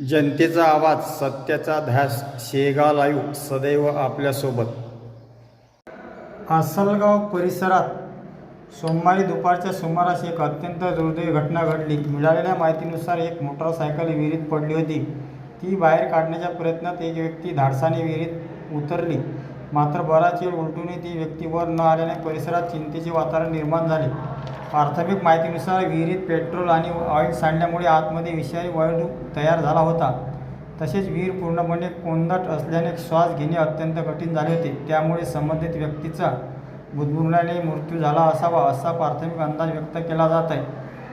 जनतेचा आवाज, सत्याचा ध्यास, शेगाव लाईव्ह सदैव आपल्यासोबत. आसलगाव परिसरात सोमवारी दुपारच्या सुमारास एक अत्यंत दुर्दैवी घटना घडली. मिळालेल्या माहितीनुसार एक मोटारसायकल विहिरीत पडली होती. ती बाहेर काढण्याच्या प्रयत्नात एक व्यक्ती धाडसाने विहिरीत उतरली. मात्र बराच वेळ उलटूनही ती व्यक्ती वर न आल्याने परिसरात चिंतेचे वातावरण निर्माण झाले. प्राथमिक माहितीनुसार विहिरीत पेट्रोल आणि ऑइल सांडल्यामुळे आतमध्ये विषारी वायू तयार झाला होता. तसेच विहीर पूर्णपणे कोंदट असल्याने श्वास घेणे अत्यंत कठीण झाले होते. त्यामुळे संबंधित व्यक्तीचा गुदमरल्याने मृत्यू झाला असावा असा प्राथमिक अंदाज व्यक्त केला जात आहे.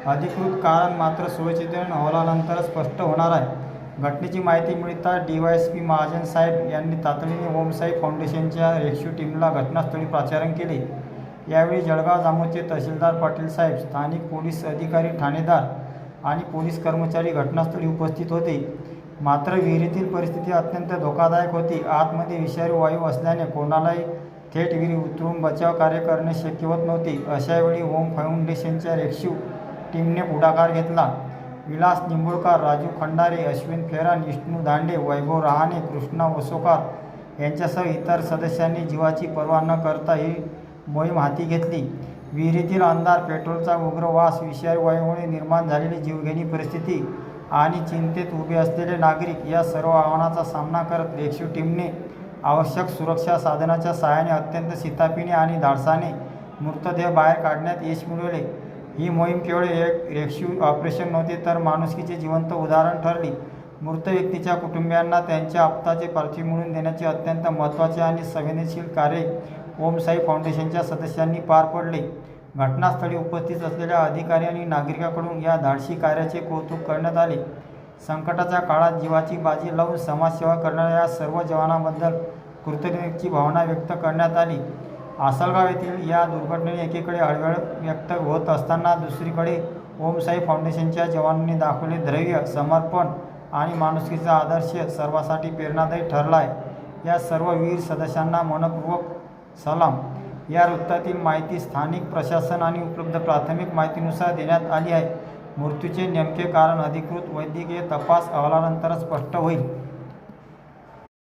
अधिकृत कारण मात्र सोयीचित्रण अहवालानंतर स्पष्ट होणार आहे. घटनेची माहिती मिळताच DYSP महाजन साहेब यांनी तातडीने ओमसाई फाउंडेशनच्या रेस्क्यू टीमला घटनास्थळी पाचारण केले. यावेळी जळगाव जामोदचे तहसीलदार पाटील साहेब, स्थानिक पोलीस अधिकारी, ठाणेदार आणि पोलीस कर्मचारी घटनास्थळी उपस्थित होते. मात्र विहिरीतील परिस्थिती अत्यंत धोकादायक होती. आतमध्ये विषारी वायू असल्याने कोणालाही थेट विहिरीत उतरून बचाव कार्य करणे शक्य होत नव्हते. अशावेळी ओम फाउंडेशनच्या रेस्क्यू टीमने पुढाकार घेतला. विलास निंबुळकर, राजू खंडारे, अश्विन फेरान, विष्णू दांडे, वैभव रहाणे, कृष्णा वसोकार यांच्यासह इतर सदस्यांनी जीवाची पर्वा न करता ही मोहीम हाती घेतली. विहिरीतील अंधार, पेट्रोलचा उग्र वास, विषारी वायूमुळे निर्माण झालेली जीवघेणी परिस्थिती आणि चिंतेत उभे असलेले नागरिक या सर्व आव्हानांचा सामना करत रेस्क्यू टीमने आवश्यक सुरक्षा साधनांच्या सहाय्याने अत्यंत शिताफीने आणि धाडसाने मृतदेह बाहेर काढण्यात यश मिळवले. ही मोहीम केवळ एक रेस्क्यू ऑपरेशन नव्हते तर माणुसकीचे जिवंत उदाहरण ठरली. मृत व्यक्तीच्या कुटुंबियांना त्यांच्या आप्ताचे पार्थिव मिळवून देण्याचे अत्यंत महत्त्वाचे आणि संवेदनशील कार्य ओमसाई फाउंडेशनच्या सदस्यांनी पार पडले. घटनास्थळी उपस्थित असलेल्या अधिकारी आणि नागरिकांकडून या धाडसी कार्याचे कौतुक करण्यात आले. संकटाच्या काळात जीवाची बाजी लावून समाजसेवा करणाऱ्या या सर्व जवानांबद्दल कृतज्ञतेची भावना व्यक्त करण्यात आली. आसलगाव येथील या दुर्घटनेने एकीकडे हळहळ व्यक्त होत असताना दुसरीकडे ओमसाई फाउंडेशनच्या जवानांनी दाखवले धैर्य, समर्पण आणि माणुसकीचा आदर्श सर्वांसाठी प्रेरणादायी ठरला आहे. या सर्व वीर सदस्यांना मनपूर्वक सलाम. या वृत्तातील माहिती स्थानिक प्रशासन आणि उपलब्ध प्राथमिक माहितीनुसार देण्यात आली आहे. मृत्यूचे नेमके कारण अधिकृत वैद्यकीय तपास अहवालानंतर स्पष्ट होईल.